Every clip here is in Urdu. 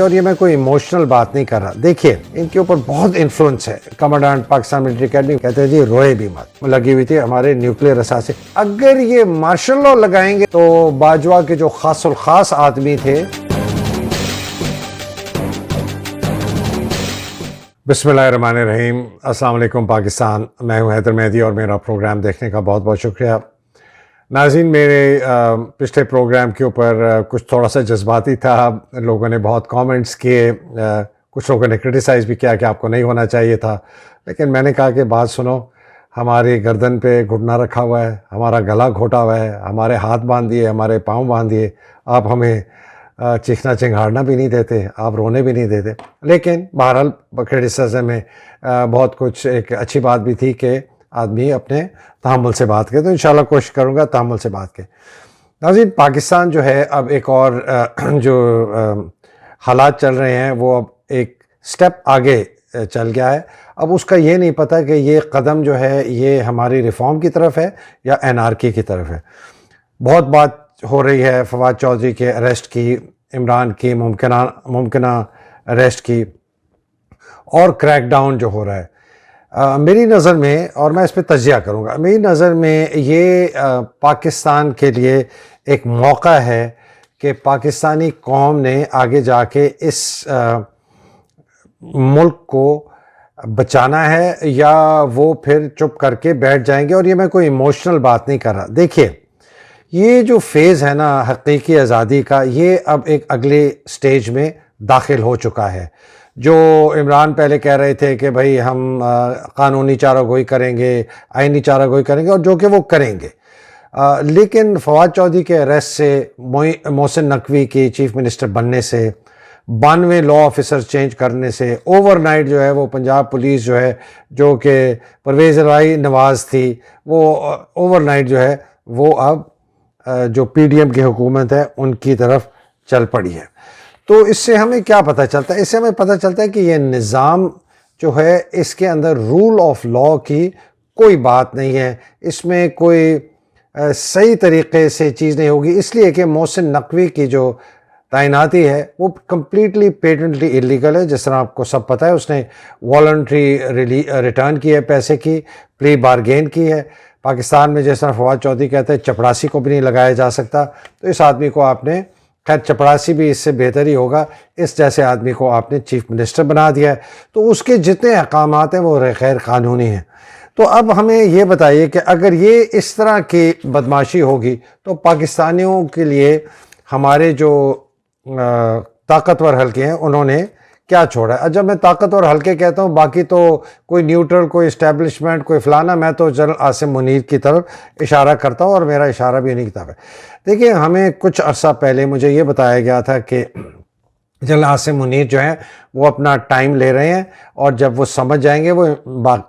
اور یہ میں کوئی ایموشنل بات نہیں کر رہا. دیکھیے ان کے اوپر بہت انفلوئنس ہے. کمانڈنٹ پاکستان ملٹری اکیڈمی کہتے ہیں جی روئے بھی مت, لگی ہوئی تھی ہمارے نیوکلیر اثاثے. اگر یہ مارشل لا لگائیں گے تو باجوہ کے جو خاص الخاص آدمی تھے. بسم اللہ الرحمن الرحیم. السلام علیکم پاکستان. میں ہوں حیدر مہدی اور میرا پروگرام دیکھنے کا بہت بہت شکریہ. ناظرین, میرے پچھلے پروگرام کے اوپر کچھ تھوڑا سا جذباتی تھا. لوگوں نے بہت کامنٹس کیے, کچھ لوگوں نے کرٹیسائز بھی کیا کہ آپ کو نہیں ہونا چاہیے تھا. لیکن میں نے کہا کہ بات سنو, ہماری گردن پہ گھٹنا رکھا ہوا ہے, ہمارا گلا گھوٹا ہوا ہے, ہمارے ہاتھ باندھ دیے, ہمارے پاؤں باندھ دیے. آپ ہمیں چیخنا چنگھاڑنا بھی نہیں دیتے, آپ رونے بھی نہیں دیتے. لیکن بہرحال کرٹیسزم میں بہت کچھ ایک اچھی بات بھی تھی کہ آدمی اپنے تحمل سے بات کرے. تو انشاءاللہ کوشش کروں گا تحمل سے بات کرے. ناظرین, پاکستان جو ہے اب ایک اور جو حالات چل رہے ہیں وہ اب ایک سٹیپ آگے چل گیا ہے. اب اس کا یہ نہیں پتہ کہ یہ قدم جو ہے یہ ہماری ریفارم کی طرف ہے یا انارکی کی طرف ہے. بہت بات ہو رہی ہے فواد چودھری کے اریسٹ کی, عمران کی ممکنہ اریسٹ کی, اور کریک ڈاؤن جو ہو رہا ہے. میری نظر میں, اور میں اس پہ تجزیہ کروں گا, میری نظر میں یہ پاکستان کے لیے ایک موقع ہے کہ پاکستانی قوم نے آگے جا کے اس ملک کو بچانا ہے یا وہ پھر چپ کر کے بیٹھ جائیں گے. اور یہ میں کوئی ایموشنل بات نہیں کر رہا. دیکھیے یہ جو فیز ہے نا حقیقی آزادی کا, یہ اب ایک اگلے سٹیج میں داخل ہو چکا ہے. جو عمران پہلے کہہ رہے تھے کہ بھائی ہم قانونی چارہ گوئی کریں گے, آئینی چارہ گوئی کریں گے, اور جو کہ وہ کریں گے. لیکن فواد چودھری کے اریسٹ سے, محسن نقوی کی چیف منسٹر بننے سے, 92 لا آفیسر چینج کرنے سے, اوور نائٹ جو ہے وہ پنجاب پولیس جو ہے جو کہ پرویز الہی نواز تھی, وہ اوور نائٹ جو ہے وہ اب جو پی ڈی ایم کی حکومت ہے ان کی طرف چل پڑی ہے. تو اس سے ہمیں کیا پتہ چلتا ہے؟ اس سے ہمیں پتہ چلتا ہے کہ یہ نظام جو ہے اس کے اندر رول آف لا کی کوئی بات نہیں ہے. اس میں کوئی صحیح طریقے سے چیز نہیں ہوگی, اس لیے کہ محسن نقوی کی جو تعیناتی ہے وہ کمپلیٹلی پیٹنٹلی اللیگل ہے. جس طرح آپ کو سب پتہ ہے, اس نے والنٹری ریٹرن کی ہے, پیسے کی پلی بارگین کی ہے. پاکستان میں جس طرح فواد چودھری کہتے ہیں چپڑاسی کو بھی نہیں لگایا جا سکتا, تو اس آدمی کو آپ نے, خیر چپڑاسی بھی اس سے بہتر ہی ہوگا, اس جیسے آدمی کو آپ نے چیف منسٹر بنا دیا ہے. تو اس کے جتنے احکامات ہیں وہ غیر قانونی ہیں. تو اب ہمیں یہ بتائیے کہ اگر یہ اس طرح کی بدماشی ہوگی تو پاکستانیوں کے لیے ہمارے جو طاقتور حلقے ہیں انہوں نے کیا چھوڑا ہے؟ جب میں طاقتور حلقے کہتا ہوں, باقی تو کوئی نیوٹرل, کوئی اسٹیبلشمنٹ, کوئی فلانا, میں تو جنرل عاصم منیر کی طرف اشارہ کرتا ہوں, اور میرا اشارہ بھی انہی کی طرف ہے. دیکھیے ہمیں کچھ عرصہ پہلے مجھے یہ بتایا گیا تھا کہ جنرل عاصم منیر جو ہیں وہ اپنا ٹائم لے رہے ہیں, اور جب وہ سمجھ جائیں گے وہ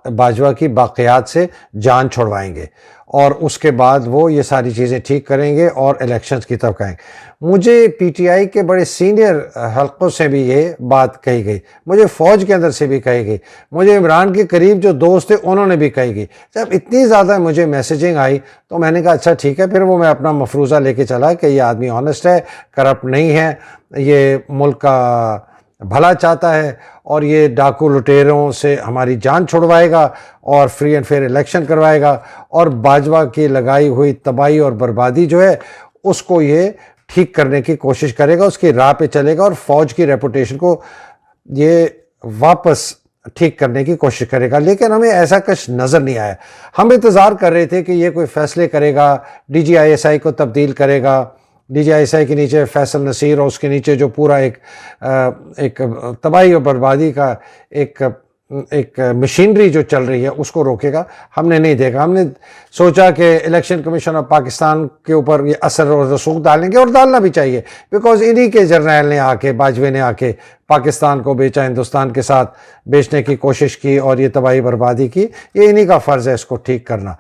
باجوہ کی باقیات سے جان چھڑوائیں گے, اور اس کے بعد وہ یہ ساری چیزیں ٹھیک کریں گے اور الیکشنز کی طرف کہیں گے. مجھے پی ٹی آئی کے بڑے سینئر حلقوں سے بھی یہ بات کہی گئی, مجھے فوج کے اندر سے بھی کہی گئی, مجھے عمران کے قریب جو دوست تھے انہوں نے بھی کہی گئی. جب اتنی زیادہ مجھے میسیجنگ آئی تو میں نے کہا اچھا ٹھیک ہے. پھر وہ میں اپنا مفروضہ لے کے چلا کہ یہ آدمی آنیسٹ ہے, کرپٹ نہیں ہے, یہ ملک کا بھلا چاہتا ہے, اور یہ ڈاکو لٹیروں سے ہماری جان چھڑوائے گا اور فری اینڈ فیئر الیکشن کروائے گا, اور باجوہ کی لگائی ہوئی تباہی اور بربادی جو ہے اس کو یہ ٹھیک کرنے کی کوشش کرے گا, اس کی راہ پہ چلے گا, اور فوج کی ریپوٹیشن کو یہ واپس ٹھیک کرنے کی کوشش کرے گا. لیکن ہمیں ایسا کچھ نظر نہیں آیا. ہم انتظار کر رہے تھے کہ یہ کوئی فیصلے کرے گا, ڈی جی آئی ایس آئی کو تبدیل کرے گا, ڈی جی آئی ایس آئی کے نیچے فیصل نصیر, اور اس کے نیچے جو پورا ایک تباہی اور بربادی کا ایک مشینری جو چل رہی ہے اس کو روکے گا. ہم نے نہیں دیکھا. ہم نے سوچا کہ الیکشن کمیشن آف پاکستان کے اوپر یہ اثر اور رسوخ ڈالیں گے, اور ڈالنا بھی چاہیے, بیکاز انہی کے جرنیل نے آ کے, باجوے نے آ کے پاکستان کو بیچا, ہندوستان کے ساتھ بیچنے کی کوشش کی, اور یہ تباہی بربادی کی. یہ انہی کا فرض ہے اس کو ٹھیک کرنا,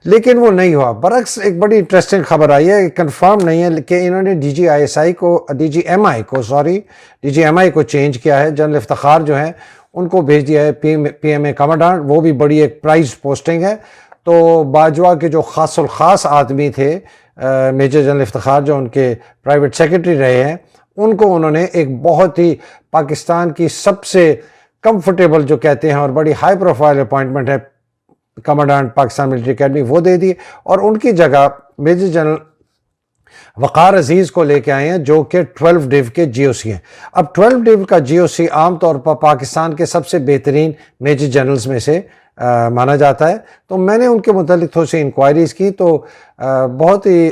لیکن وہ نہیں ہوا. برعکس ایک بڑی انٹرسٹنگ خبر آئی ہے, کنفرم نہیں ہے, کہ انہوں نے ڈی جی ایم آئی کو چینج کیا ہے. جنرل افتخار جو ہیں ان کو بھیج دیا ہے پی ایم اے کمانڈنٹ, وہ بھی بڑی ایک پرائز پوسٹنگ ہے. تو باجوہ کے جو خاص الخاص آدمی تھے, میجر جنرل افتخار جو ان کے پرائیویٹ سیکرٹری رہے ہیں, ان کو انہوں نے ایک بہت ہی پاکستان کی سب سے کمفرٹیبل جو کہتے ہیں اور بڑی ہائی پروفائل اپوائنٹمنٹ ہے کمانڈنٹ پاکستان ملٹری اکیڈمی وہ دے دی، اور ان کی جگہ میجر جنرل وقار عزیز کو لے کے آئے ہیں جو کہ 12 ڈیو کے جی او سی ہیں۔ اب 12 ڈیو کا جی او سی عام طور پر پاکستان کے سب سے بہترین میجر جنرلز میں سے مانا جاتا ہے، تو میں نے ان کے متعلق تھوڑی سی انکوائریز کی تو بہت ہی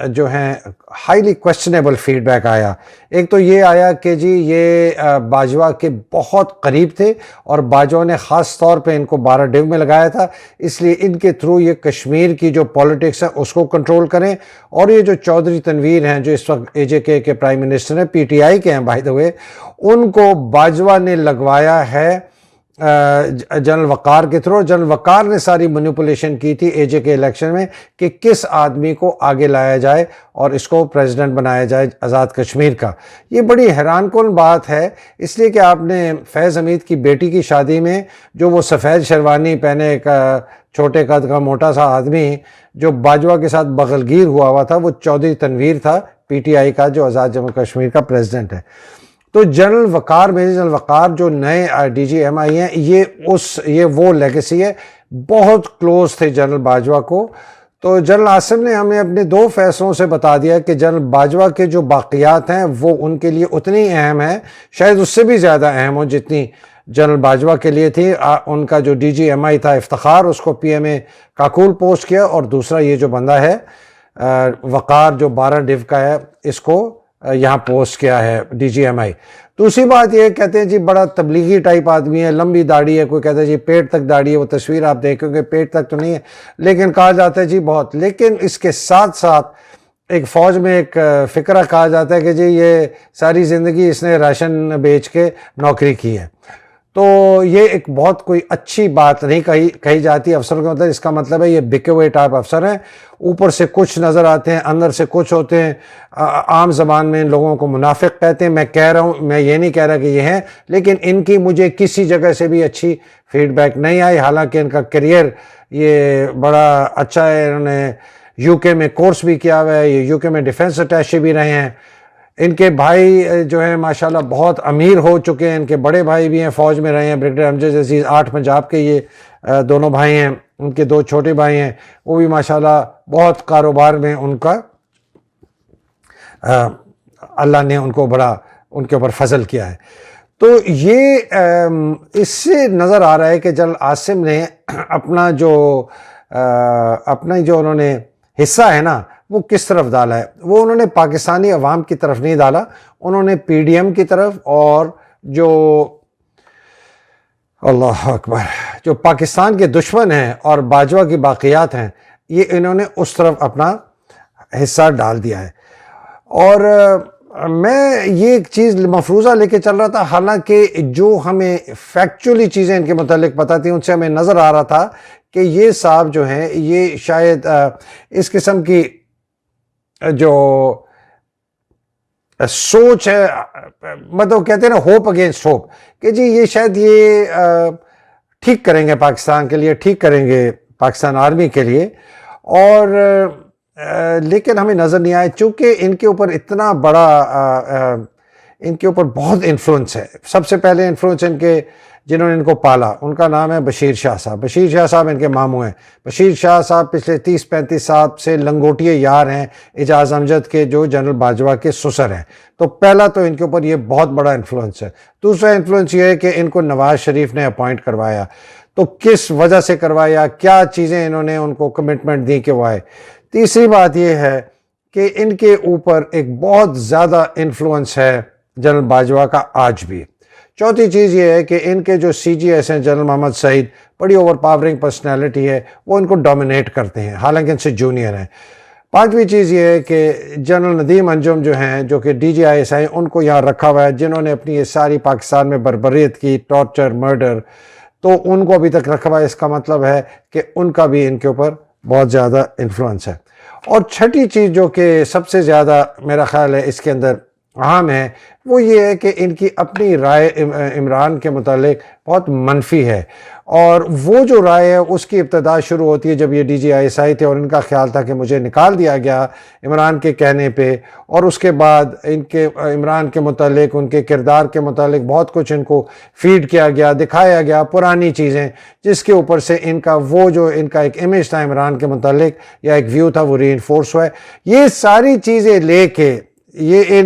جو ہیں ہائیلی کویسچنیبل فیڈ بیک آیا۔ ایک تو یہ آیا کہ جی یہ باجوہ کے بہت قریب تھے اور باجوہ نے خاص طور پہ ان کو 12 ڈیو میں لگایا تھا، اس لیے ان کے تھرو یہ کشمیر کی جو پولیٹکس ہے اس کو کنٹرول کریں، اور یہ جو چودھری تنویر ہیں جو اس وقت اے جے کے پرائم منسٹر ہیں، پی ٹی آئی کے ہیں بائی دا وے، ان کو باجوہ نے لگوایا ہے جنرل وقار کے تھرو۔ جنرل وقار نے ساری مینیپولیشن کی تھی اے جے کے الیکشن میں کہ کس آدمی کو آگے لایا جائے اور اس کو پریزیڈنٹ بنایا جائے آزاد کشمیر کا۔ یہ بڑی حیران کن بات ہے، اس لیے کہ آپ نے فیض حمید کی بیٹی کی شادی میں جو وہ سفید شیروانی پہنے ایک چھوٹے قد کا موٹا سا آدمی جو باجوہ کے ساتھ بغلگیر ہوا تھا، وہ چودھری تنویر تھا، پی ٹی آئی کا جو آزاد جموں کشمیر کا پریزیڈنٹ ہے۔ تو جنرل وقار، میجر جنرل وقار جو نئے ڈی جی ایم آئی ہیں، یہ وہ لیگیسی ہے، بہت کلوز تھے جنرل باجوہ کو۔ تو جنرل عاصم نے ہمیں اپنے 2 فیصلوں سے بتا دیا کہ جنرل باجوہ کے جو باقیات ہیں وہ ان کے لیے اتنی اہم ہیں، شاید اس سے بھی زیادہ اہم ہو جتنی جنرل باجوہ کے لیے تھی۔ ان کا جو ڈی جی ایم آئی تھا افتخار، اس کو پی ایم اے کاکول پوسٹ کیا، اور دوسرا یہ جو بندہ ہے وقار جو 12 ڈیو کا ہے، اس کو یہاں پوسٹ کیا ہے ڈی جی ایم آئی۔ دوسری بات یہ کہتے ہیں جی بڑا تبلیغی ٹائپ آدمی ہے، لمبی داڑھی ہے، کوئی کہتا ہے جی پیٹ تک داڑھی ہے، وہ تصویر آپ دیکھیں گے پیٹ تک تو نہیں ہے، لیکن کہا جاتا ہے جی بہت۔ لیکن اس کے ساتھ ساتھ ایک فوج میں ایک فقرہ کہا جاتا ہے کہ جی یہ ساری زندگی اس نے راشن بیچ کے نوکری کی ہے، تو یہ ایک بہت کوئی اچھی بات نہیں کہی جاتی افسر کے مطلب۔ اس کا مطلب ہے یہ بکے ہوئے ٹائپ افسر ہیں، اوپر سے کچھ نظر آتے ہیں، اندر سے کچھ ہوتے ہیں۔ عام زبان میں ان لوگوں کو منافق کہتے ہیں۔ میں کہہ رہا ہوں، میں یہ نہیں کہہ رہا کہ یہ ہیں، لیکن ان کی مجھے کسی جگہ سے بھی اچھی فیڈ بیک نہیں آئی، حالانکہ ان کا کیریئر یہ بڑا اچھا ہے، انہوں نے یو کے میں کورس بھی کیا ہوا ہے، یہ یو کے میں ڈیفنس اٹیچے بھی رہے ہیں۔ ان کے بھائی جو ہیں ماشاءاللہ بہت امیر ہو چکے ہیں، ان کے بڑے بھائی بھی ہیں فوج میں رہے ہیں، بریگیڈیئر امجد عزیز 8 پنجاب کے یہ دونوں بھائی ہیں، ان کے 2 چھوٹے بھائی ہیں، وہ بھی ماشاءاللہ بہت کاروبار میں ان کا اللہ نے ان کو بڑا ان کے اوپر فضل کیا ہے۔ تو یہ اس سے نظر آ رہا ہے کہ جنرل عاصم نے اپنا جو انہوں نے حصہ ہے نا وہ کس طرف ڈالا ہے، وہ انہوں نے پاکستانی عوام کی طرف نہیں ڈالا، انہوں نے پی ڈی ایم کی طرف اور جو اللہ اکبر جو پاکستان کے دشمن ہیں اور باجوہ کی باقیات ہیں، یہ انہوں نے اس طرف اپنا حصہ ڈال دیا ہے۔ اور میں یہ ایک چیز مفروضہ لے کے چل رہا تھا، حالانکہ جو ہمیں فیکچولی چیزیں ان کے متعلق پتہ تھیں ان سے ہمیں نظر آ رہا تھا کہ یہ صاحب جو ہیں یہ شاید اس قسم کی جو سوچ ہے، مطلب کہتے ہیں نا ہوپ اگینسٹ ہوپ، کہ جی یہ شاید یہ ٹھیک کریں گے پاکستان کے لیے، ٹھیک کریں گے پاکستان آرمی کے لیے، اور لیکن ہمیں نظر نہیں آئے چونکہ ان کے اوپر اتنا بڑا ان کے اوپر بہت انفلوئنس ہے۔ سب سے پہلے انفلوئنس ان کے جنہوں نے ان کو پالا، ان کا نام ہے بشیر شاہ صاحب۔ بشیر شاہ صاحب ان کے ماموں ہیں۔ بشیر شاہ صاحب پچھلے 30-35 سال سے لنگوٹیے یار ہیں اعجاز امجد کے، جو جنرل باجوہ کے سسر ہیں۔ تو پہلا تو ان کے اوپر یہ بہت بڑا انفلوئنس ہے۔ دوسرا انفلوئنس یہ ہے کہ ان کو نواز شریف نے اپوائنٹ کروایا، تو کس وجہ سے کروایا، کیا چیزیں انہوں نے ان کو کمٹمنٹ دی کہ وہ آئے۔ تیسری بات یہ ہے کہ ان کے اوپر ایک بہت زیادہ انفلوئنس ہے جنرل باجوہ کا آج بھی۔ چوتھی چیز یہ ہے کہ ان کے جو سی جی ایس ہیں جنرل محمد سعید، بڑی اوور پاورنگ پرسنالٹی ہے، وہ ان کو ڈومینیٹ کرتے ہیں حالانکہ ان سے جونیئر ہیں۔ پانچویں چیز یہ ہے کہ جنرل ندیم انجم جو ہیں، جو کہ ڈی جی آئی ایس ہیں، ان کو یہاں رکھا ہوا ہے، جنہوں نے اپنی یہ ساری پاکستان میں بربریت کی، ٹارچر، مرڈر، تو ان کو ابھی تک رکھا ہوا ہے۔ اس کا مطلب ہے کہ ان کا بھی ان کے اوپر بہت زیادہ انفلوئنس ہے۔ اور چھٹی چیز جو کہ سب سے زیادہ میرا خیال ہے اس کے اندر عام ہے وہ یہ ہے کہ ان کی اپنی رائے عمران کے متعلق بہت منفی ہے، اور وہ جو رائے ہے اس کی ابتدا شروع ہوتی ہے جب یہ DGISI تھے اور ان کا خیال تھا کہ مجھے نکال دیا گیا عمران کے کہنے پہ، اور اس کے بعد ان کے عمران کے متعلق ان کے کردار کے متعلق بہت کچھ ان کو فیڈ کیا گیا، دکھایا گیا پرانی چیزیں، جس کے اوپر سے ان کا وہ جو ان کا ایک امیج تھا عمران کے متعلق یا ایک ویو تھا وہ ری انفورس ہوا ہے۔ یہ ساری چیزیں لے کے یہ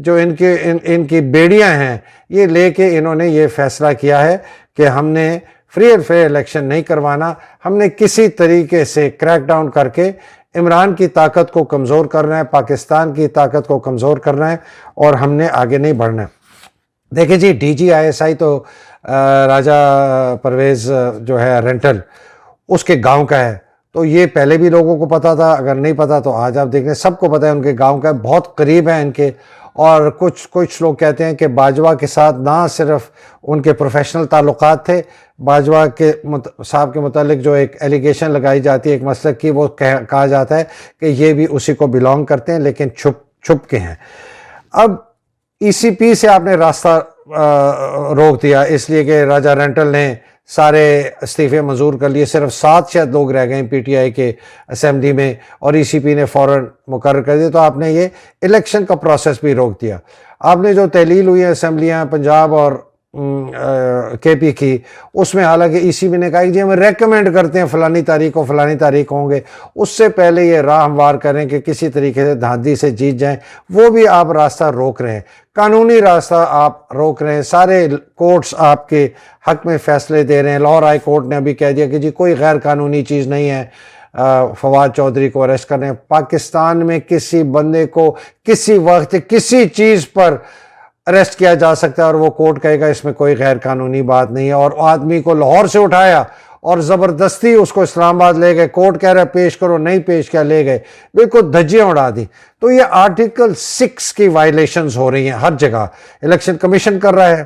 جو ان کی بیڑیاں ہیں، یہ لے کے انہوں نے یہ فیصلہ کیا ہے کہ ہم نے فری اینڈ فیئر الیکشن نہیں کروانا، ہم نے کسی طریقے سے کریک ڈاؤن کر کے عمران کی طاقت کو کمزور کرنا ہے، پاکستان کی طاقت کو کمزور کرنا ہے، اور ہم نے آگے نہیں بڑھنا ہے۔ دیکھیں جی DGISI تو راجہ پرویز جو ہے رینٹل اس کے گاؤں کا ہے، تو یہ پہلے بھی لوگوں کو پتا تھا، اگر نہیں پتا تو آج آپ دیکھ لیں سب کو پتا ہے، ان کے گاؤں کا بہت قریب ہے ان کے، اور کچھ لوگ کہتے ہیں کہ باجوہ کے ساتھ نہ صرف ان کے پروفیشنل تعلقات تھے، باجوہ کے صاحب کے متعلق جو ایک ایلیگیشن لگائی جاتی ہے ایک مسلک کی، وہ کہا جاتا ہے کہ یہ بھی اسی کو بلانگ کرتے ہیں لیکن چھپ کے ہیں۔ اب ECP سے آپ نے راستہ روک دیا اس لیے کہ راجہ رینٹل نے سارے استعفے منظور کر لیے، صرف 7 شاید لوگ رہ گئے PTI کے اسمبلی میں، اور ECP نے فوراً مقرر کر دیا، تو آپ نے یہ الیکشن کا پروسیس بھی روک دیا۔ آپ نے جو تحلیل ہوئی ہے اسمبلیاں پنجاب اور KP کی، اس میں حالانکہ ECP نے کہا کہ جی ہم ریکمینڈ کرتے ہیں فلانی تاریخ ہوں گے، اس سے پہلے یہ راہ ہموار کریں کہ کسی طریقے سے دھاندلی سے جیت جائیں، وہ بھی آپ راستہ روک رہے ہیں، قانونی راستہ آپ روک رہے ہیں، سارے کورٹس آپ کے حق میں فیصلے دے رہے ہیں۔ لاہور ہائی کورٹ نے ابھی کہہ دیا کہ جی کوئی غیر قانونی چیز نہیں ہے فواد چودھری کو اریسٹ کرنے۔ پاکستان میں کسی بندے کو کسی وقت کسی چیز پر اریسٹ کیا جا سکتا ہے، اور وہ کورٹ کہے گا اس میں کوئی غیر قانونی بات نہیں ہے، اور آدمی کو لاہور سے اٹھایا اور زبردستی اس کو اسلام آباد لے گئے، کورٹ کہہ رہا ہے پیش کرو، نہیں پیش کیا، لے گئے، بالکل دھجیاں اڑا دی۔ تو یہ آرٹیکل 6 کی وائلیشنز ہو رہی ہیں ہر جگہ، الیکشن کمیشن کر رہا ہے،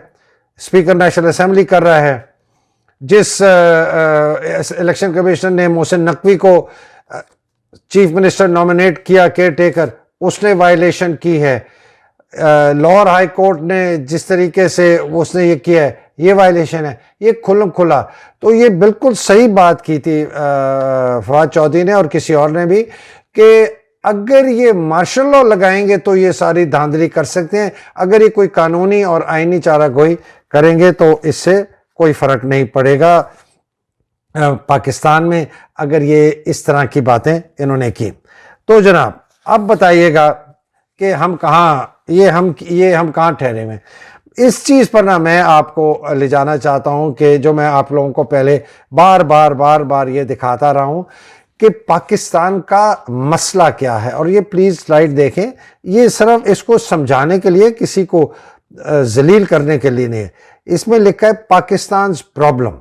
اسپیکر نیشنل اسمبلی کر رہا ہے، جس الیکشن کمیشن نے محسن نقوی کو چیف منسٹر نامنیٹ کیا کیئر ٹیکر، اس نے وائلیشن کی ہے۔ لاہور ہائی کورٹ نے جس طریقے سے اس نے یہ کیا ہے، یہ وائلیشن ہے، یہ کھلم کھلا۔ تو یہ بالکل صحیح بات کی تھی فواد چودھری نے اور کسی اور نے بھی، کہ اگر یہ مارشل لاء لگائیں گے تو یہ ساری دھاندلی کر سکتے ہیں، اگر یہ کوئی قانونی اور آئینی چارہ گوئی کریں گے تو اس سے کوئی فرق نہیں پڑے گا پاکستان میں، اگر یہ اس طرح کی باتیں انہوں نے کی۔ تو جناب اب بتائیے گا کہ ہم کہاں کہاں ٹھہرے ہوئے ہیں۔ اس چیز پر نہ میں آپ کو لے جانا چاہتا ہوں کہ جو میں آپ لوگوں کو پہلے بار یہ دکھاتا رہا ہوں کہ پاکستان کا مسئلہ کیا ہے، اور یہ پلیز سلائیڈ دیکھیں، یہ صرف اس کو سمجھانے کے لیے، کسی کو ذلیل کرنے کے لیے نہیں ہے۔ اس میں لکھا ہے پاکستان's پرابلم،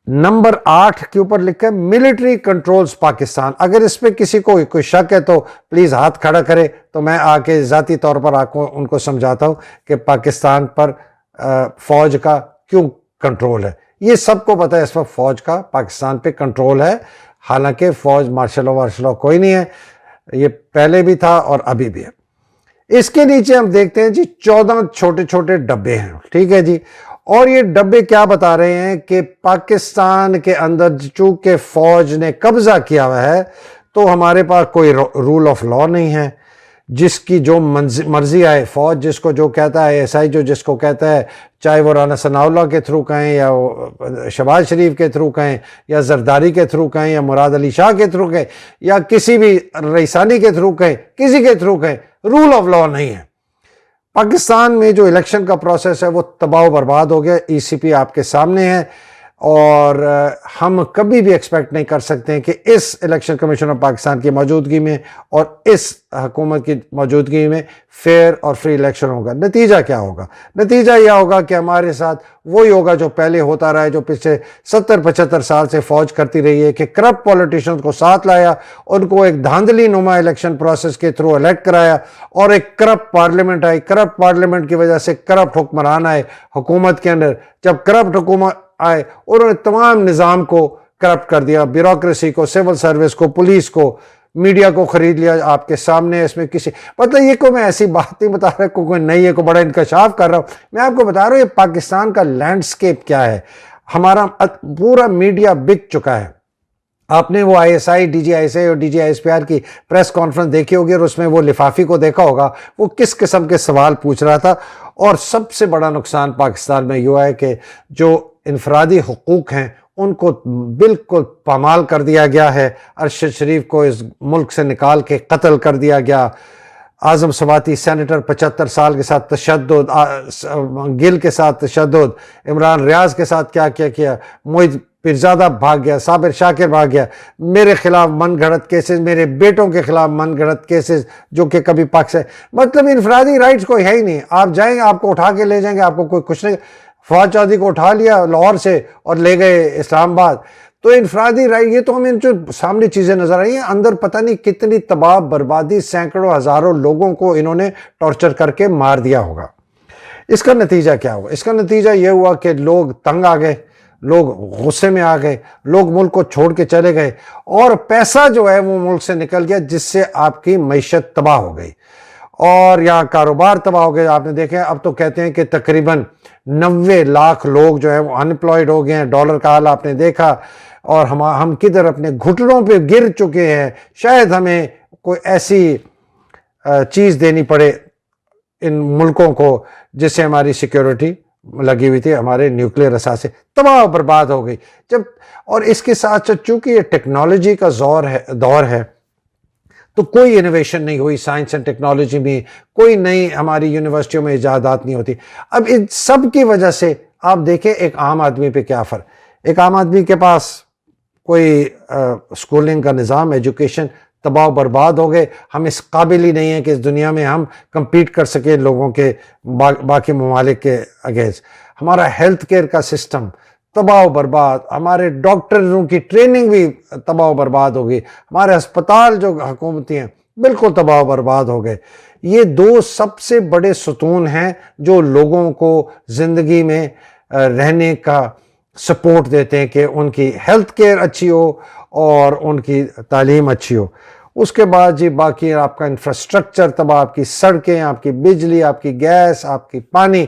نمبر 8 کے اوپر لکھا ہے ملٹری کنٹرولز پاکستان۔ اگر اس پہ کسی کو کوئی شک ہے تو پلیز ہاتھ کھڑا کرے، تو میں آ کے ذاتی طور پر ان کو سمجھاتا ہوں کہ پاکستان پر فوج کا کیوں کنٹرول ہے۔ یہ سب کو پتہ ہے اس وقت فوج کا پاکستان پہ کنٹرول ہے، حالانکہ فوج مارشل لاء کوئی نہیں ہے، یہ پہلے بھی تھا اور ابھی بھی ہے۔ اس کے نیچے ہم دیکھتے ہیں جی 14 چھوٹے چھوٹے ڈبے ہیں، ٹھیک ہے جی، اور یہ ڈبے کیا بتا رہے ہیں کہ پاکستان کے اندر چونکہ فوج نے قبضہ کیا ہوا ہے تو ہمارے پاس کوئی رول آف لاء نہیں ہے، جس کی جو مرضی آئے فوج جس کو جو کہتا ہے، ایس آئی جو جس کو کہتا ہے، چاہے وہ رانا ثناء اللہ کے تھرو کہیں یا شہباز شریف کے تھرو کہیں یا زرداری کے تھرو کہیں یا مراد علی شاہ کے تھرو کہیں یا کسی بھی رئیسانی کے تھرو کہیں، کسی کے تھرو کہیں، رول آف لاء نہیں ہے۔ پاکستان میں جو الیکشن کا پروسیس ہے وہ تباہ و برباد ہو گیا، ECP آپ کے سامنے ہے، اور ہم کبھی بھی ایکسپیکٹ نہیں کر سکتے ہیں کہ اس الیکشن کمیشن آف پاکستان کی موجودگی میں اور اس حکومت کی موجودگی میں فیئر اور فری الیکشن ہوگا۔ نتیجہ کیا ہوگا؟ نتیجہ یہ ہوگا کہ ہمارے ساتھ وہی ہوگا جو پہلے ہوتا رہا ہے، جو پچھلے 70-75 سال سے فوج کرتی رہی ہے، کہ کرپٹ پولیٹیشنز کو ساتھ لایا، ان کو ایک دھاندلی نما الیکشن پروسیس کے تھرو الیکٹ کرایا، اور ایک کرپٹ پارلیمنٹ آئی، کرپٹ پارلیمنٹ کی وجہ سے کرپٹ حکمران آئے حکومت کے اندر۔ جب کرپٹ حکومت آئے انہوں نے تمام نظام کو کرپٹ کر دیا، بیوروکریسی کو، سول سروس کو، پولیس کو، میڈیا کو خرید لیا آپ کے سامنے. اس میں کسی مطلب یہ کوئی میں ایسی بات نہیں بتا رہا کوئی نہیں ہے, کوئی بڑا انکشاف کر رہا ہوں. میں آپ کو بتا رہا ہوں یہ پاکستان کا لینڈسکیپ کیا ہے. ہمارا پورا میڈیا بک چکا ہے. آپ نے وہ I S I, D G I S I اور D G I S P R کی پریس کانفرنس دیکھی ہوگی اور اس میں وہ لفافی کو دیکھا ہوگا, وہ کس قسم کے سوال پوچھ رہا تھا. اور سب سے بڑا نقصان پاکستان میں یہ ہے کہ جو انفرادی حقوق ہیں ان کو بالکل پامال کر دیا گیا ہے. ارشد شریف کو اس ملک سے نکال کے قتل کر دیا گیا. اعظم سواتی سینیٹر 75 سال کے ساتھ تشدد, گل کے ساتھ تشدد, عمران ریاض کے ساتھ کیا کیا, معید پیرزادہ بھاگ گیا, صابر شاکر بھاگ گیا, میرے خلاف من گھڑت کیسز, میرے بیٹوں کے خلاف من گھڑت کیسز جو کہ کبھی پاکستان, مطلب انفرادی رائٹس کوئی ہے ہی نہیں. آپ جائیں گے آپ کو اٹھا کے لے جائیں گے, آپ کو کوئی کچھ نہیں. فواد چودھری کو اٹھا لیا لاہور سے اور لے گئے اسلام آباد. تو انفرادی رائٹ, یہ تو ہمیں جو سامنے چیزیں نظر آئی ہیں, اندر پتہ نہیں کتنی تباہ بربادی, سینکڑوں ہزاروں لوگوں کو انہوں نے ٹارچر کر کے مار دیا ہوگا. اس کا نتیجہ کیا ہوا؟ اس کا نتیجہ یہ ہوا کہ لوگ تنگ آ گئے, لوگ غصے میں آ گئے, لوگ ملک کو چھوڑ کے چلے گئے اور پیسہ جو ہے وہ ملک سے نکل گیا, جس سے آپ کی معیشت تباہ ہو گئی اور یہاں کاروبار تباہ ہو گیا. آپ نے دیکھیں اب تو کہتے ہیں کہ تقریباً 90 لاکھ لوگ جو ہیں وہ انپلائڈ ہو گئے ہیں. ڈالر کا حال آپ نے دیکھا, اور ہم کدھر اپنے گھٹنوں پہ گر چکے ہیں. شاید ہمیں کوئی ایسی چیز دینی پڑے ان ملکوں کو جس سے ہماری سیکیورٹی لگی ہوئی تھی, ہمارے نیوکلیر اثاثے تباہ و برباد ہو گئی. اور اس کے ساتھ چونکہ یہ ٹیکنالوجی کا دور ہے تو کوئی انویشن نہیں ہوئی سائنس اینڈ ٹیکنالوجی میں, کوئی نئی ہماری یونیورسٹیوں میں ایجادات نہیں ہوتی. اب ان سب کی وجہ سے آپ دیکھیں ایک عام آدمی پہ کیا فرق. ایک عام آدمی کے پاس کوئی اسکولنگ کا نظام, ایجوکیشن تباہ و برباد ہو گئے. ہم اس قابل ہی نہیں ہیں کہ اس دنیا میں ہم کمپیٹ کر سکیں لوگوں کے باقی ممالک کے اگینسٹ. ہمارا ہیلتھ کیئر کا سسٹم تباہ و برباد, ہمارے ڈاکٹروں کی ٹریننگ بھی تباہ و برباد ہو گئی, ہمارے ہسپتال جو حکومتی ہیں بالکل تباہ و برباد ہو گئے. یہ دو سب سے بڑے ستون ہیں جو لوگوں کو زندگی میں رہنے کا سپورٹ دیتے ہیں کہ ان کی ہیلتھ کیئر اچھی ہو اور ان کی تعلیم اچھی ہو. اس کے بعد جی باقی آپ کا انفراسٹرکچر تباہ, آپ کی سڑکیں, آپ کی بجلی, آپ کی گیس, آپ کی پانی.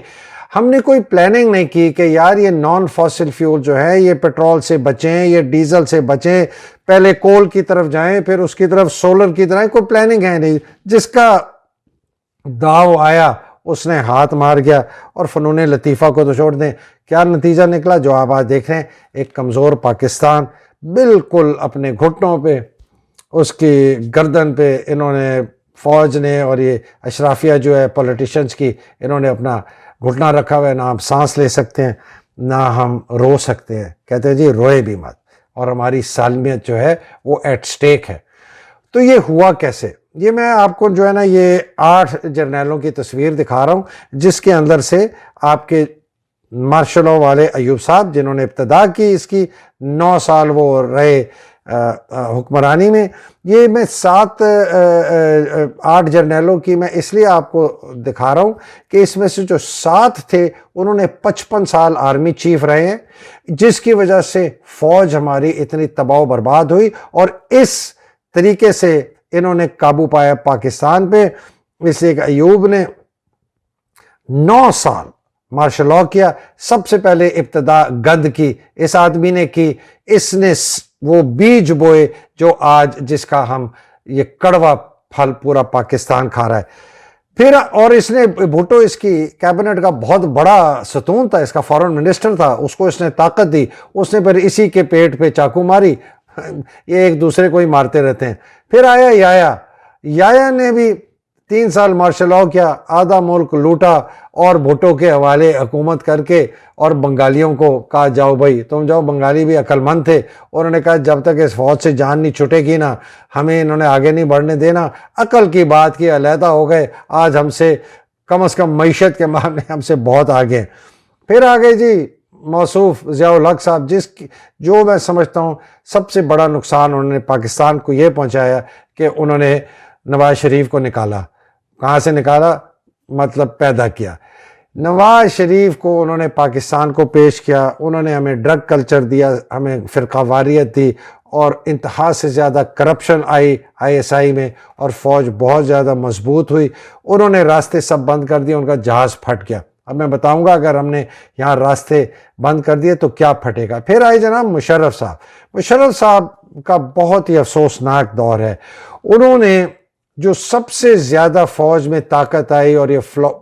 ہم نے کوئی پلاننگ نہیں کی کہ یار یہ نان فاسل فیول جو ہے یہ پیٹرول سے بچیں, یہ ڈیزل سے بچیں, پہلے کول کی طرف جائیں پھر اس کی طرف سولر کی طرف. کوئی پلاننگ ہے نہیں. جس کا داؤ آیا اس نے ہاتھ مار گیا. اور فنون لطیفہ کو تو چھوڑ دیں, کیا نتیجہ نکلا جو آپ آج دیکھ رہے ہیں. ایک کمزور پاکستان بالکل اپنے گھٹنوں پہ, اس کی گردن پہ انہوں نے فوج نے اور یہ اشرافیہ جو ہے پولیٹیشنز کی, انہوں نے اپنا گھٹنا رکھا ہوا ہے. نہ ہم سانس لے سکتے ہیں نہ ہم رو سکتے ہیں. کہتے ہیں جی روئے بھی مت, اور ہماری سالمیت جو ہے وہ ایٹ سٹیک ہے. تو یہ ہوا کیسے؟ یہ میں آپ کو جو ہے نا یہ 8 جرنیلوں کی تصویر دکھا رہا ہوں, جس کے اندر سے آپ کے مارشل لاء والے ایوب صاحب جنہوں نے ابتدا کی اس کی, 9 سال وہ رہے حکمرانی میں. یہ میں 8 جرنیلوں کی میں اس لیے آپ کو دکھا رہا ہوں کہ اس میں سے جو 7 تھے انہوں نے 55 سال آرمی چیف رہے ہیں, جس کی وجہ سے فوج ہماری اتنی تباہ و برباد ہوئی. اور اس طریقے سے انہوں نے قابو پایا پاکستان پہ. اس لیے کہ ایوب نے 9 سال مارشل لاء کیا. سب سے پہلے ابتدا گند کی اس آدمی نے کی. اس نے وہ بیج بوئے جو آج جس کا ہم یہ کڑوا پھل پورا پاکستان کھا رہا ہے. پھر اور اس نے بھٹو اس کی کیبنٹ کا بہت بڑا ستون تھا, اس کا فارن منسٹر تھا, اس کو اس نے طاقت دی. اس نے پھر اسی کے پیٹ پہ چاقو ماری. یہ ایک دوسرے کو ہی مارتے رہتے ہیں. پھر آیا یایا نے بھی 3 سال مارشل لاء کیا, آدھا ملک لوٹا اور بھٹو کے حوالے حکومت کر کے, اور بنگالیوں کو کہا جاؤ بھائی تم جاؤ. بنگالی بھی عقل مند تھے, اور انہوں نے کہا جب تک اس فوج سے جان نہیں چھٹے گی نا ہمیں انہوں نے آگے نہیں بڑھنے دینا. عقل کی بات کی, علیحدہ ہو گئے. آج ہم سے کم از کم معیشت کے معاملے ہم سے بہت آگے. پھر آگے جی موصوف ضیاء الحق صاحب, جو میں سمجھتا ہوں سب سے بڑا نقصان انہوں نے پاکستان کو یہ پہنچایا کہ انہوں نے نواز شریف کو نکالا. کہاں سے نکالا؟ مطلب پیدا کیا. نواز شریف کو انہوں نے پاکستان کو پیش کیا، انہوں نے ہمیں ڈرگ کلچر دیا، ہمیں فرقہ واریت دی، اور انتہا سے زیادہ کرپشن آئی ISI میں، اور فوج بہت زیادہ مضبوط ہوئی۔ انہوں نے راستے سب بند کر دیے، ان کا جہاز پھٹ گیا۔ اب میں بتاؤں گا اگر ہم نے یہاں راستے بند کر دیے تو کیا پھٹے گا۔ پھر آئے جناب مشرف صاحب۔ مشرف صاحب کا بہت ہی افسوسناک دور ہے۔ انہوں نے جو سب سے زیادہ فوج میں طاقت آئی اور یہ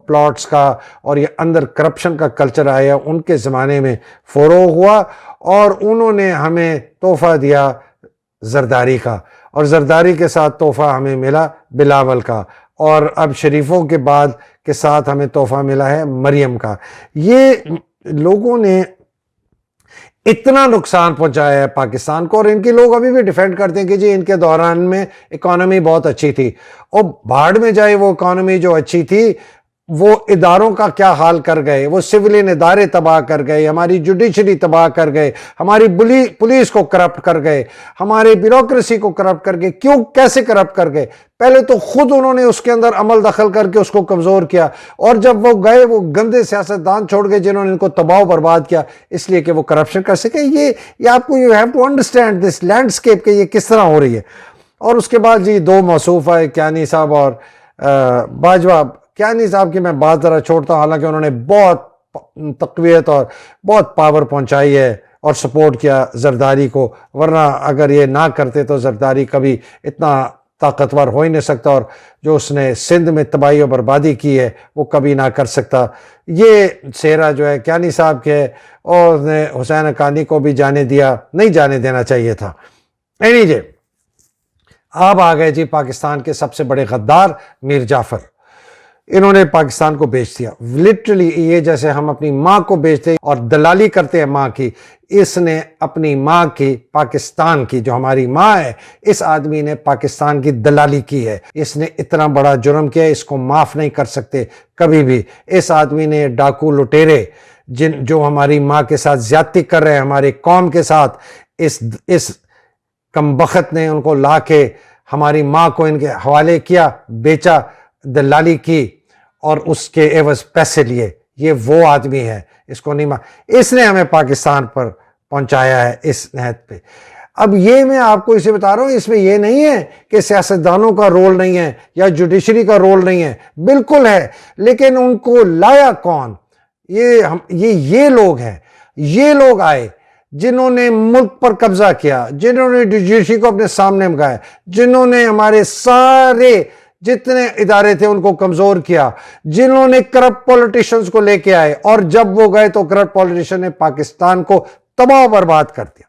پلاٹس کا اور یہ اندر کرپشن کا کلچر آیا، ان کے زمانے میں فروغ ہوا، اور انہوں نے ہمیں تحفہ دیا زرداری کا، اور زرداری کے ساتھ تحفہ ہمیں ملا بلاول کا، اور اب شریفوں کے بعد کے ساتھ ہمیں تحفہ ملا ہے مریم کا۔ یہ لوگوں نے اتنا نقصان پہنچایا ہے پاکستان کو، اور ان کے لوگ ابھی بھی ڈیفینڈ کرتے ہیں کہ جی ان کے دوران میں اکانومی بہت اچھی تھی۔ اور بھاڑ میں جائے وہ اکانومی جو اچھی تھی، وہ اداروں کا کیا حال کر گئے، وہ سولین ادارے تباہ کر گئے، ہماری جوڈیشری تباہ کر گئے، ہماری پولیس کو کرپٹ کر گئے، ہمارے بیوروکریسی کو کرپٹ کر گئے۔ کیوں، کیسے کرپٹ کر گئے؟ پہلے تو خود انہوں نے اس کے اندر عمل دخل کر کے اس کو کمزور کیا، اور جب وہ گئے وہ گندے سیاستدان چھوڑ گئے جنہوں نے ان کو تباہ و برباد کیا، اس لیے کہ وہ کرپشن کر سکے۔ یہ آپ کو you have to understand this landscape کہ یہ کس طرح ہو رہی ہے۔ اور اس کے بعد جی دو موصوف آئے، کیانی صاحب اور باجوہ۔ کیانی صاحب کی میں بات ذرا چھوڑتا ہوں، حالانکہ انہوں نے بہت تقویت اور بہت پاور پہنچائی ہے اور سپورٹ کیا زرداری کو، ورنہ اگر یہ نہ کرتے تو زرداری کبھی اتنا طاقتور ہو ہی نہیں سکتا، اور جو اس نے سندھ میں تباہی و بربادی کی ہے وہ کبھی نہ کر سکتا۔ یہ سہرا جو ہے کیانی صاحب کے، اور اس نے حسین حقانی کو بھی جانے دیا، نہیں جانے دینا چاہیے تھا۔ جی آپ آ گئے جی پاکستان کے سب سے بڑے غدار میر جعفر۔ انہوں نے پاکستان کو بیچ دیا، لٹرلی یہ جیسے ہم اپنی ماں کو بیچتے اور دلالی کرتے ہیں ماں کی، اس نے اپنی ماں کی، پاکستان کی جو ہماری ماں ہے، اس آدمی نے پاکستان کی دلالی کی ہے۔ اس نے اتنا بڑا جرم کیا، اس کو معاف نہیں کر سکتے کبھی بھی۔ اس آدمی نے ڈاکو لٹیرے جو ہماری ماں کے ساتھ زیادتی کر رہے ہیں، ہماری قوم کے ساتھ، اس کمبخت نے ان کو لا کے ہماری ماں کو ان کے حوالے کیا، بیچا، دلالی کی، اور اس کے عوض پیسے لیے۔ یہ وہ آدمی ہے، اس کو نہیں اس نے ہمیں پاکستان پر پہنچایا ہے اس نہج پہ۔ اب یہ میں آپ کو اسے بتا رہا ہوں، اس میں یہ نہیں ہے کہ سیاستدانوں کا رول نہیں ہے یا جوڈیشری کا رول نہیں ہے، بالکل ہے، لیکن ان کو لایا کون؟ یہ لوگ ہیں، یہ لوگ آئے جنہوں نے ملک پر قبضہ کیا، جنہوں نے جوڈیشری کو اپنے سامنے مگایا، جنہوں نے ہمارے سارے جتنے ادارے تھے ان کو کمزور کیا، جنہوں نے کرپٹ پولیٹیشنز کو لے کے آئے، اور جب وہ گئے تو کرپٹ پولیٹیشن نے پاکستان کو تباہ و برباد کر دیا۔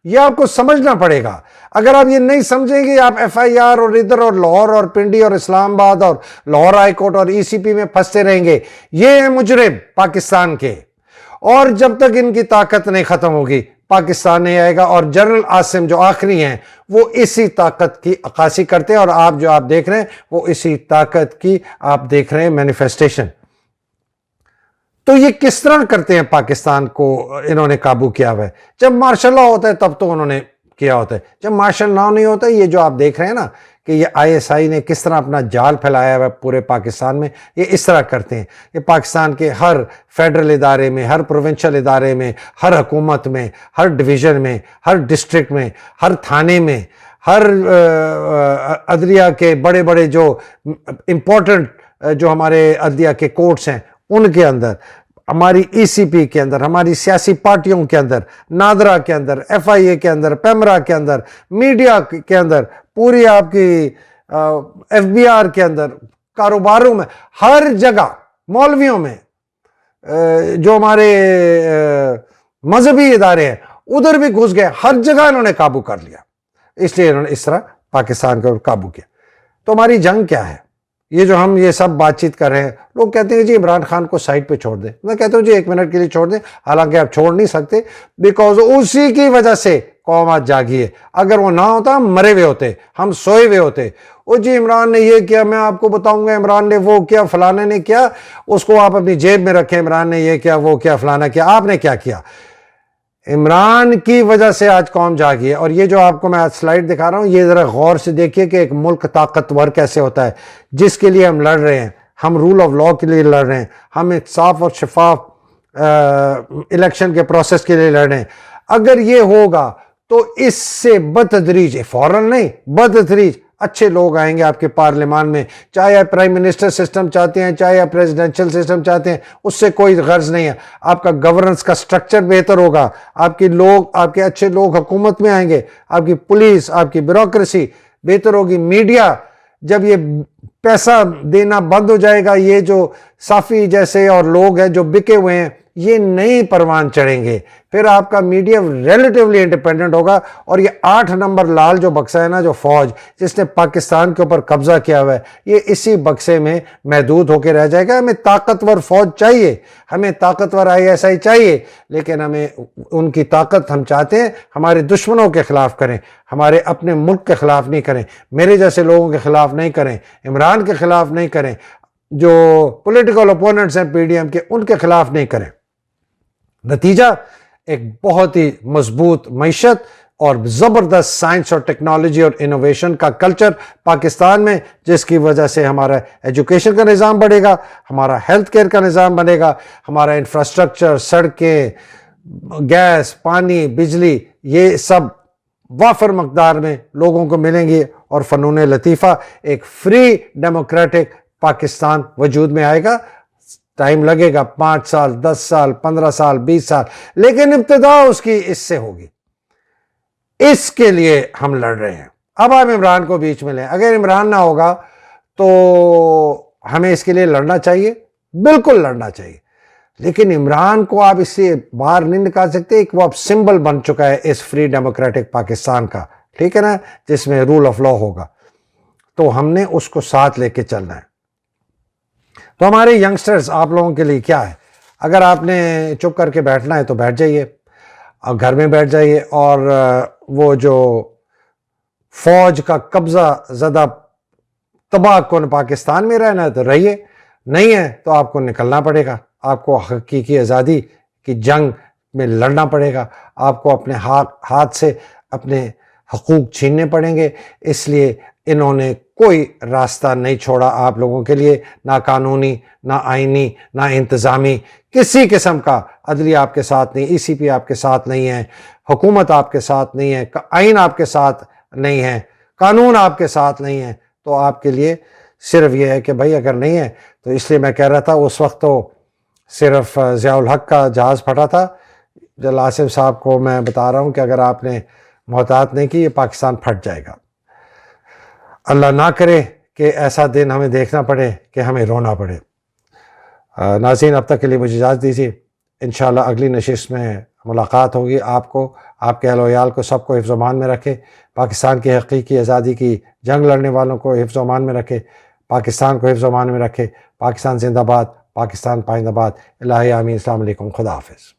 یہ آپ کو سمجھنا پڑے گا۔ اگر آپ یہ نہیں سمجھیں گے، آپ FIR اور ادھر اور لاہور اور پنڈی اور اسلام آباد اور لاہور ہائی کورٹ اور ECP میں پھنستے رہیں گے۔ یہ ہیں مجرم پاکستان کے، اور جب تک ان کی طاقت نہیں ختم ہوگی پاکستان نہیں آئے گا۔ اور جنرل عاصم جو آخری ہیں وہ اسی طاقت کی عکاسی کرتے ہیں، اور آپ جو آپ دیکھ رہے ہیں وہ اسی طاقت کی آپ دیکھ رہے ہیں مینیفیسٹیشن۔ تو یہ کس طرح کرتے ہیں پاکستان کو انہوں نے قابو کیا ہوا ہے؟ جب مارشل لا ہوتا ہے تب تو انہوں نے کیا ہوتا ہے، جب مارشل لا نہیں ہوتا، یہ جو آپ دیکھ رہے ہیں نا کہ یہ ISI نے کس طرح اپنا جال پھیلایا ہوا ہے پورے پاکستان میں، یہ اس طرح کرتے ہیں۔ یہ پاکستان کے ہر فیڈرل ادارے میں، ہر پروونشل ادارے میں، ہر حکومت میں، ہر ڈویژن میں، ہر ڈسٹرکٹ میں، ہر تھانے میں، ہر عدلیہ کے بڑے بڑے جو امپورٹنٹ جو ہمارے عدلیہ کے کورٹس ہیں ان کے اندر، ہماری ECP کے اندر، ہماری سیاسی پارٹیوں کے اندر، نادرا کے اندر، FIA کے اندر، پیمرا کے اندر، میڈیا کے اندر، پوری آپ کی FBR کے اندر، کاروباروں میں، ہر جگہ، مولویوں میں، جو ہمارے مذہبی ادارے ہیں ادھر بھی گھس گئے، ہر جگہ انہوں نے قابو کر لیا۔ اس لیے انہوں نے اس طرح پاکستان کو قابو کیا۔ تو ہماری جنگ کیا ہے؟ یہ جو ہم یہ سب بات چیت کر رہے ہیں، لوگ کہتے ہیں جی عمران خان کو سائٹ پہ چھوڑ دیں۔ میں کہتا ہوں جی 1 منٹ کے لیے چھوڑ دیں، حالانکہ آپ چھوڑ نہیں سکتے، بیکاز اسی کی وجہ سے قوم آج جاگی ہے۔ اگر وہ نہ ہوتا ہم مرے ہوئے ہوتے، ہم سوئے ہوئے ہوتے۔ وہ جی عمران نے یہ کیا، میں آپ کو بتاؤں گا عمران نے وہ کیا، فلانے نے کیا، اس کو آپ اپنی جیب میں رکھیں، عمران نے یہ کیا، وہ کیا، فلانا کیا، آپ نے کیا کیا؟ عمران کی وجہ سے آج قوم جاگی ہے۔ اور یہ جو آپ کو میں آج سلائیڈ دکھا رہا ہوں، یہ ذرا غور سے دیکھیے کہ ایک ملک طاقتور کیسے ہوتا ہے، جس کے لیے ہم لڑ رہے ہیں۔ ہم رول آف لاء کے لیے لڑ رہے ہیں، ہم ایک صاف اور شفاف الیکشن کے پروسیس کے لیے لڑ رہے ہیں. اگر یہ ہوگا تو اس سے بتدریج، فوراً نہیں، بتدریج اچھے لوگ آئیں گے آپ کے پارلیمان میں، چاہے آپ پرائم منسٹر سسٹم چاہتے ہیں، چاہے آپ پریزیڈنشل سسٹم چاہتے ہیں، اس سے کوئی غرض نہیں ہے. آپ کا گورننس کا سٹرکچر بہتر ہوگا، آپ کے اچھے لوگ حکومت میں آئیں گے، آپ کی پولیس، آپ کی بیوروکریسی بہتر ہوگی. میڈیا جب یہ پیسہ دینا بند ہو جائے گا، یہ جو صافی جیسے اور لوگ ہیں جو بکے ہوئے ہیں یہ نہیں پروان چڑھیں گے، پھر آپ کا میڈیا ریلیٹیولی انڈیپینڈنٹ ہوگا. اور یہ 8 نمبر لال جو بکسہ ہے نا، جو فوج جس نے پاکستان کے اوپر قبضہ کیا ہوا ہے، یہ اسی بکسے میں محدود ہو کے رہ جائے گا. ہمیں طاقتور فوج چاہیے، ہمیں طاقتور ISI چاہیے، لیکن ہمیں ان کی طاقت ہم چاہتے ہیں ہمارے دشمنوں کے خلاف کریں، ہمارے اپنے ملک کے خلاف نہیں کریں، میرے جیسے لوگوں کے خلاف نہیں کریں، عمران کے خلاف نہیں کریں، جو پولیٹیکل اپوننٹس ہیں PDM کے ان کے خلاف نہیں کریں. نتیجہ ایک بہت ہی مضبوط معیشت اور زبردست سائنس اور ٹیکنالوجی اور انوویشن کا کلچر پاکستان میں، جس کی وجہ سے ہمارا ایجوکیشن کا نظام بڑھے گا، ہمارا ہیلتھ کیئر کا نظام بنے گا، ہمارا انفراسٹرکچر، سڑکیں، گیس، پانی، بجلی، یہ سب وافر مقدار میں لوگوں کو ملیں گی، اور فنون لطیفہ ایک فری ڈیموکریٹک پاکستان وجود میں آئے گا. ٹائم لگے گا، 5 سال، 10 سال، 15 سال، 20 سال، لیکن ابتدا اس کی اس سے ہوگی. اس کے لیے ہم لڑ رہے ہیں. اب آپ عمران کو بیچ میں لیں، اگر عمران نہ ہوگا تو ہمیں اس کے لیے لڑنا چاہیے، بالکل لڑنا چاہیے، لیکن عمران کو آپ اس سے باہر نہیں نکال سکتے. ایک وہ اب سمبل بن چکا ہے اس فری ڈیموکریٹک پاکستان کا، ٹھیک ہے نا، جس میں رول آف لاء ہوگا، تو ہم نے اس کو ساتھ لے کے چلنا ہے. تو ہمارے ینگسٹرز آپ لوگوں کے لیے کیا ہے، اگر آپ نے چپ کر کے بیٹھنا ہے تو بیٹھ جائیے، گھر میں بیٹھ جائیے، اور وہ جو فوج کا قبضہ زدہ تباہ کن پاکستان میں رہنا ہے تو رہیے، نہیں ہے تو آپ کو نکلنا پڑے گا، آپ کو حقیقی آزادی کی جنگ میں لڑنا پڑے گا، آپ کو اپنے ہاتھ سے اپنے حقوق چھیننے پڑیں گے. اس لیے انہوں نے کوئی راستہ نہیں چھوڑا آپ لوگوں کے لیے، نہ قانونی، نہ آئینی، نہ انتظامی، کسی قسم کا. عدلیہ آپ کے ساتھ نہیں، ECP آپ کے ساتھ نہیں ہے، حکومت آپ کے ساتھ نہیں ہے، آئین آپ کے ساتھ نہیں ہے، قانون آپ کے ساتھ نہیں ہے. تو آپ کے لیے صرف یہ ہے کہ بھائی اگر نہیں ہے تو، اس لیے میں کہہ رہا تھا اس وقت تو صرف ضیاء الحق کا جہاز پھٹا تھا. جل آصف صاحب کو میں بتا رہا ہوں کہ اگر آپ نے محتاط نہیں کی، یہ پاکستان پھٹ جائے گا. اللہ نہ کرے کہ ایسا دن ہمیں دیکھنا پڑے کہ ہمیں رونا پڑے. ناظرین، اب تک کے لیے مجھے اجازت دیجیے، انشاءاللہ اگلی نشست میں ملاقات ہوگی. آپ کو، آپ کے اہل و عیال کو، سب کو حفظ و امان میں رکھے. پاکستان کی حقیقی آزادی کی جنگ لڑنے والوں کو حفظ و امان میں رکھے، پاکستان کو حفظ و امان میں رکھے. پاکستان زندہ باد، پاکستان پائندہ باد. الہی آمین. السلام علیکم، خدا حافظ.